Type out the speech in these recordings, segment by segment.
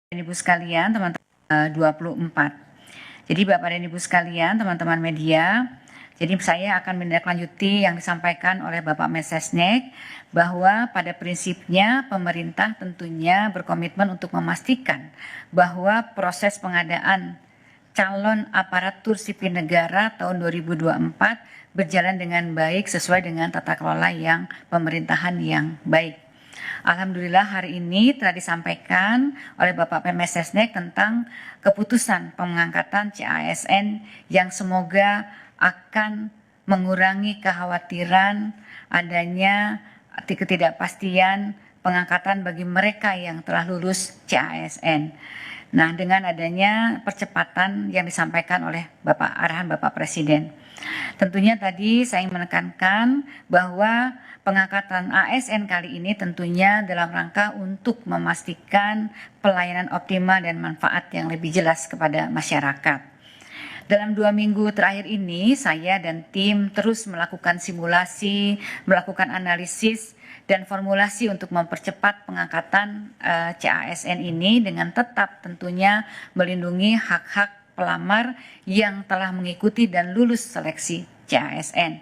Ibu sekalian, teman-teman 24. Jadi Bapak dan Ibu sekalian, teman-teman media, jadi saya akan menindaklanjuti yang disampaikan oleh Bapak Mensesnek bahwa pada prinsipnya pemerintah tentunya berkomitmen untuk memastikan bahwa proses pengadaan calon aparatur sipil negara tahun 2024 berjalan dengan baik sesuai dengan tata kelola yang pemerintahan yang baik. Alhamdulillah hari ini telah disampaikan oleh Bapak Mensesnek tentang keputusan pengangkatan CASN yang semoga akan mengurangi kekhawatiran adanya ketidakpastian pengangkatan bagi mereka yang telah lulus CASN. Nah, dengan adanya percepatan yang disampaikan oleh arahan Bapak Presiden. Tentunya tadi saya menekankan bahwa pengangkatan ASN kali ini tentunya dalam rangka untuk memastikan pelayanan optimal dan manfaat yang lebih jelas kepada masyarakat. Dalam 2 minggu terakhir ini, saya dan tim terus melakukan simulasi, melakukan analisis, dan formulasi untuk mempercepat pengangkatan CASN ini dengan tetap tentunya melindungi hak-hak pelamar yang telah mengikuti dan lulus seleksi CASN.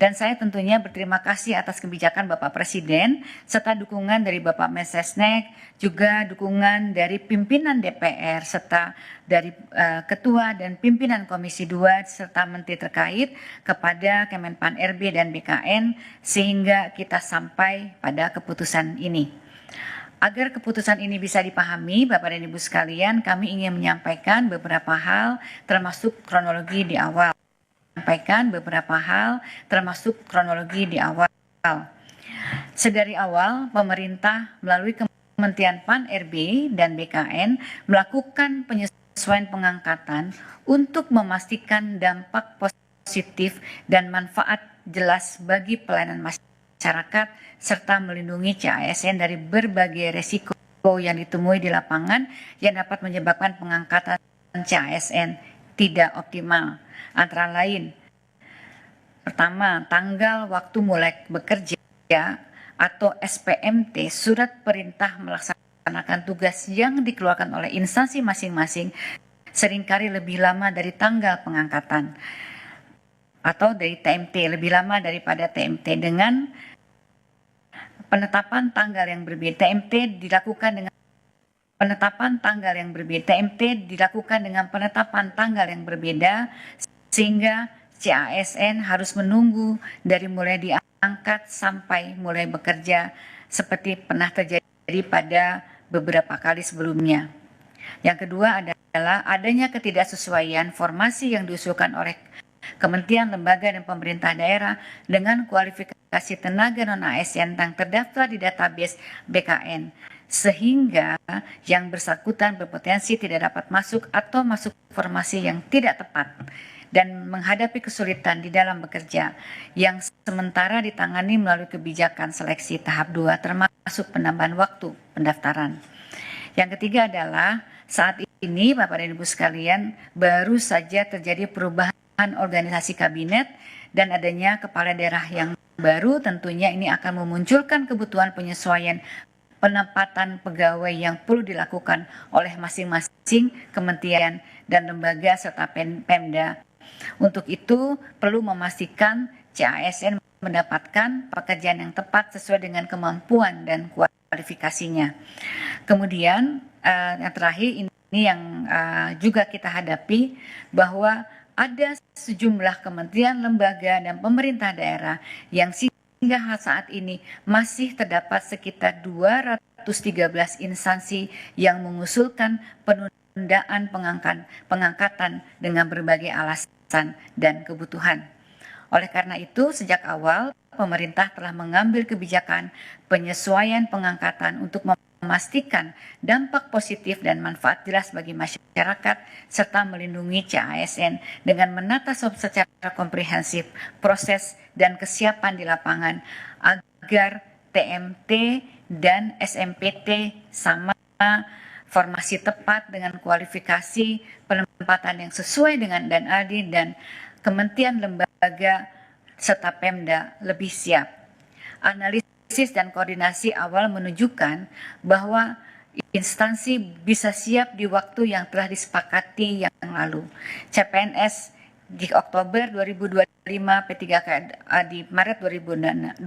Dan saya tentunya berterima kasih atas kebijakan Bapak Presiden serta dukungan dari Bapak Mensesnek, juga dukungan dari pimpinan DPR serta dari Ketua dan pimpinan Komisi 2 serta Menteri terkait kepada Kemenpan RB dan BKN sehingga kita sampai pada keputusan ini. Agar keputusan ini bisa dipahami, Bapak dan Ibu sekalian, kami ingin menyampaikan beberapa hal termasuk kronologi di awal. Sedari awal, pemerintah melalui Kementerian Pan RB dan BKN melakukan penyesuaian pengangkatan untuk memastikan dampak positif dan manfaat jelas bagi pelayanan masyarakat serta melindungi CASN dari berbagai resiko yang ditemui di lapangan yang dapat menyebabkan pengangkatan CASN tidak optimal. Antara lain, pertama, tanggal waktu mulai bekerja atau SPMT, surat perintah melaksanakan tugas yang dikeluarkan oleh instansi masing-masing seringkali lebih lama dari tanggal pengangkatan atau dari TMT, lebih lama daripada TMT dengan penetapan tanggal yang berbeda. TMT dilakukan dengan penetapan tanggal yang berbeda sehingga CASN harus menunggu dari mulai diangkat sampai mulai bekerja seperti pernah terjadi pada beberapa kali sebelumnya. Yang kedua adalah adanya ketidaksesuaian formasi yang diusulkan oleh Kementerian, lembaga, dan pemerintah daerah dengan kualifikasi tenaga non-ASN yang terdaftar di database BKN, sehingga yang bersangkutan berpotensi tidak dapat masuk atau masuk formasi yang tidak tepat dan menghadapi kesulitan di dalam bekerja yang sementara ditangani melalui kebijakan seleksi tahap 2 termasuk penambahan waktu pendaftaran. Yang ketiga adalah saat ini Bapak dan Ibu sekalian baru saja terjadi perubahan organisasi kabinet dan adanya kepala daerah yang baru, tentunya ini akan memunculkan kebutuhan penyesuaian penempatan pegawai yang perlu dilakukan oleh masing-masing kementerian dan lembaga serta Pemda. Untuk itu perlu memastikan CASN mendapatkan pekerjaan yang tepat sesuai dengan kemampuan dan kualifikasinya. Kemudian yang terakhir ini yang juga kita hadapi bahwa ada sejumlah kementerian, lembaga, dan pemerintah daerah yang hingga saat ini masih terdapat sekitar 213 instansi yang mengusulkan penundaan pengangkatan dengan berbagai alasan dan kebutuhan. Oleh karena itu, sejak awal pemerintah telah mengambil kebijakan penyesuaian pengangkatan untuk memastikan dampak positif dan manfaat jelas bagi masyarakat serta melindungi CASN dengan menata secara komprehensif proses dan kesiapan di lapangan agar TMT dan SMPT sama formasi tepat dengan kualifikasi penempatan yang sesuai dengan dan adil dan kementerian, lembaga serta Pemda lebih siap. Analisis dan koordinasi awal menunjukkan bahwa instansi bisa siap di waktu yang telah disepakati yang lalu. CPNS di Oktober 2025, P3K di Maret 2026.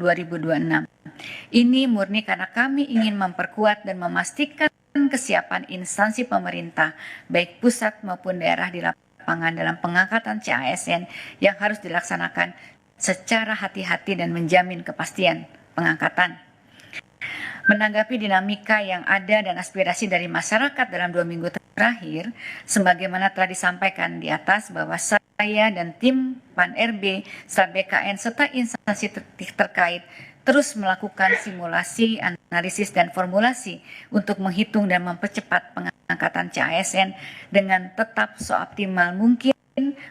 Ini murni karena kami ingin memperkuat dan memastikan kesiapan instansi pemerintah, baik pusat maupun daerah di lapangan dalam pengangkatan CASN yang harus dilaksanakan secara hati-hati dan menjamin kepastian pengangkatan. Menanggapi dinamika yang ada dan aspirasi dari masyarakat dalam 2 minggu terakhir, sebagaimana telah disampaikan di atas bahwa saya dan tim PAN-RB, BKN, serta instansi terkait terus melakukan simulasi, analisis, dan formulasi untuk menghitung dan mempercepat pengangkatan CASN dengan tetap seoptimal mungkin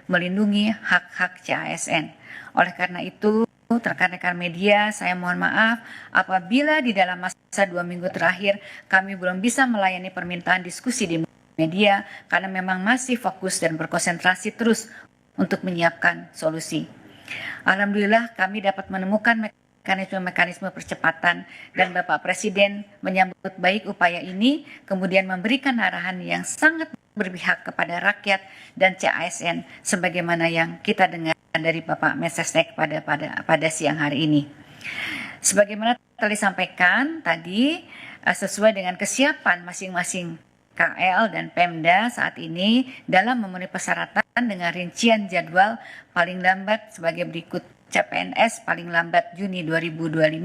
melindungi hak-hak CASN. Oleh karena itu, rekan-rekan media, saya mohon maaf apabila di dalam masa 2 minggu terakhir kami belum bisa melayani permintaan diskusi di media karena memang masih fokus dan berkonsentrasi terus untuk menyiapkan solusi. Alhamdulillah kami dapat menemukan mekanisme percepatan dan Bapak Presiden menyambut baik upaya ini, kemudian memberikan arahan yang sangat berpihak kepada rakyat dan CASN sebagaimana yang kita dengar dari Bapak Mensesnek pada siang hari ini. Sebagaimana telah disampaikan tadi, sesuai dengan kesiapan masing-masing KL dan Pemda saat ini dalam memenuhi persyaratan dengan rincian jadwal paling lambat sebagai berikut. CPNS paling lambat Juni 2025,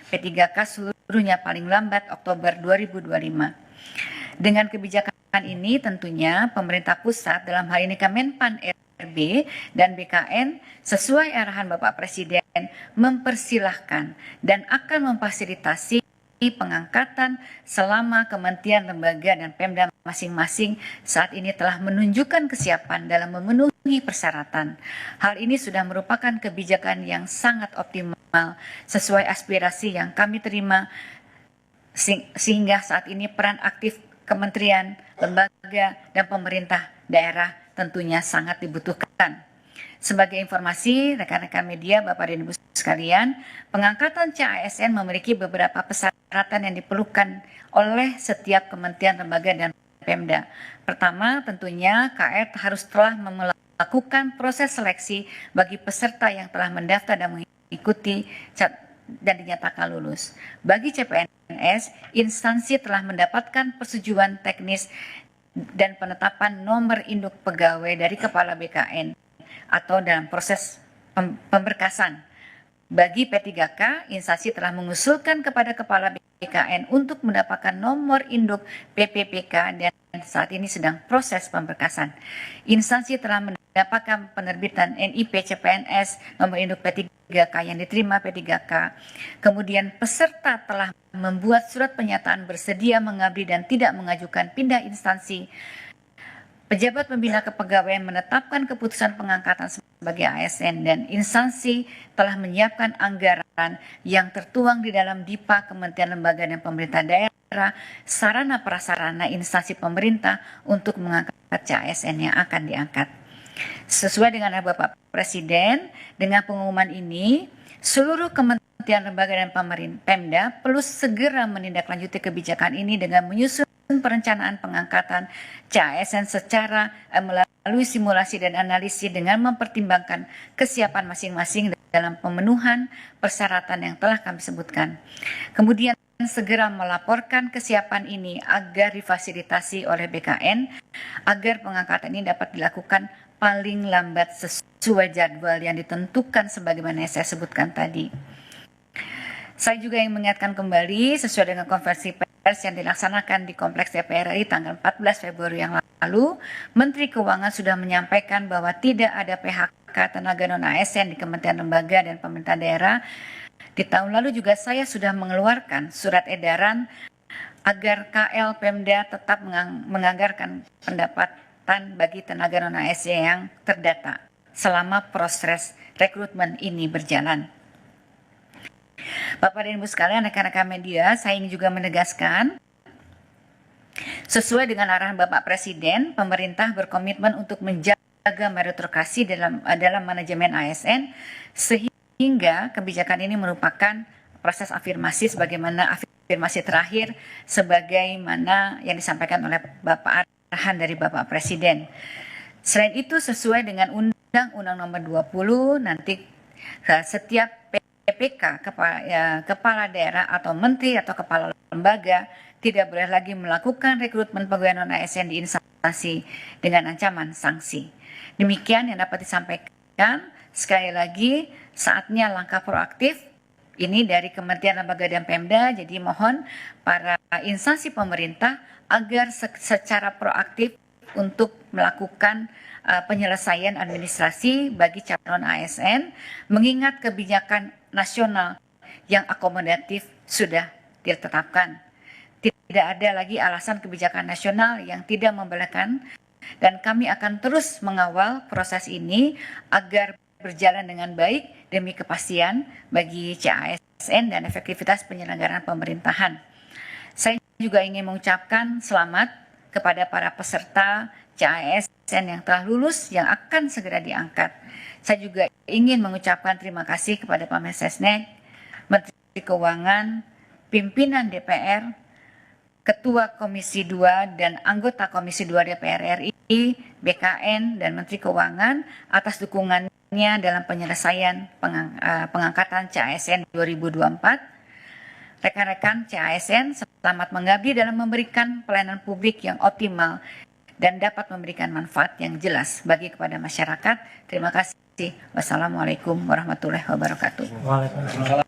P3K seluruhnya paling lambat Oktober 2025. Dengan kebijakan ini tentunya pemerintah pusat dalam hal ini Kemenpan RB dan BKN sesuai arahan Bapak Presiden mempersilahkan dan akan memfasilitasi pengangkatan selama kementerian, lembaga, dan Pemda masing-masing saat ini telah menunjukkan kesiapan dalam memenuhi persyaratan. Hal ini sudah merupakan kebijakan yang sangat optimal sesuai aspirasi yang kami terima sehingga saat ini peran aktif kementerian, lembaga, dan pemerintah daerah tentunya sangat dibutuhkan. Sebagai informasi, rekan-rekan media, Bapak dan Ibu sekalian, pengangkatan CASN memiliki beberapa persyaratan yang diperlukan oleh setiap kementerian, lembaga, dan Pemda. Pertama, tentunya KR harus telah melakukan proses seleksi bagi peserta yang telah mendaftar dan mengikuti dan dinyatakan lulus. Bagi CPNS, instansi telah mendapatkan persetujuan teknis dan penetapan nomor induk pegawai dari Kepala BKN atau dalam proses pemberkasan. Bagi P3K, instansi telah mengusulkan kepada Kepala BKN untuk mendapatkan nomor induk PPPK dan saat ini sedang proses pemberkasan. Instansi telah mendapatkan penerbitan NIP CPNS nomor induk P3K yang diterima P3K. Kemudian peserta telah membuat surat pernyataan bersedia mengabdi dan tidak mengajukan pindah instansi. Pejabat pembina kepegawaian menetapkan keputusan pengangkatan sebagai ASN dan instansi telah menyiapkan anggaran yang tertuang di dalam DIPA Kementerian Lembaga dan Pemerintah Daerah, sarana prasarana instansi pemerintah untuk mengangkat CASN yang akan diangkat. Sesuai dengan Bapak Presiden, dengan pengumuman ini, seluruh kementerian, lembaga, dan Pemda perlu segera menindaklanjuti kebijakan ini dengan menyusun perencanaan pengangkatan CASN secara melalui simulasi dan analisis dengan mempertimbangkan kesiapan masing-masing dalam pemenuhan persyaratan yang telah kami sebutkan. Kemudian segera melaporkan kesiapan ini agar difasilitasi oleh BKN agar pengangkatan ini dapat dilakukan paling lambat sesuai jadwal yang ditentukan sebagaimana yang saya sebutkan tadi. Saya juga ingin mengingatkan kembali sesuai dengan konferensi pers yang dilaksanakan di Kompleks DPR RI tanggal 14 Februari yang lalu, Menteri Keuangan sudah menyampaikan bahwa tidak ada PHK tenaga non-ASN di Kementerian Lembaga dan Pemerintah Daerah. Di tahun lalu juga saya sudah mengeluarkan surat edaran agar KL Pemda tetap menganggarkan pendapatan bagi tenaga non-ASN yang terdata selama proses rekrutmen ini berjalan. Bapak dan Ibu sekalian, rekan-rekan media, saya ingin juga menegaskan sesuai dengan arahan Bapak Presiden, pemerintah berkomitmen untuk menjaga meritokrasi dalam manajemen ASN sehingga kebijakan ini merupakan proses afirmasi sebagaimana afirmasi terakhir sebagaimana yang disampaikan oleh Bapak arahan dari Bapak Presiden. Selain itu sesuai dengan Undang-Undang Nomor 20 nanti setiap PPK kepala daerah atau menteri atau kepala lembaga tidak boleh lagi melakukan rekrutmen pegawai non-ASN di instansi dengan ancaman sanksi. Demikian yang dapat disampaikan. Sekali lagi, saatnya langkah proaktif ini dari Kementerian Lembaga dan Pemda. Jadi mohon para instansi pemerintah agar secara proaktif untuk melakukan penyelesaian administrasi bagi calon ASN, mengingat kebijakan nasional yang akomodatif sudah ditetapkan. Tidak ada lagi alasan kebijakan nasional yang tidak membelahkan, dan kami akan terus mengawal proses ini agar berjalan dengan baik demi kepastian bagi CASN dan efektivitas penyelenggaraan pemerintahan. Saya juga ingin mengucapkan selamat kepada para peserta CASN yang telah lulus yang akan segera diangkat. Saya juga ingin mengucapkan terima kasih kepada Pak Mensesnek, Menteri Keuangan, pimpinan DPR, Ketua Komisi 2 dan anggota Komisi 2 DPR RI, BKN, dan Menteri Keuangan atas dukungannya dalam penyelesaian pengangkatan CASN 2024. Rekan-rekan CASN selamat mengabdi dalam memberikan pelayanan publik yang optimal dan dapat memberikan manfaat yang jelas bagi kepada masyarakat. Terima kasih. Wassalamualaikum warahmatullahi wabarakatuh. Waalaikumsalam.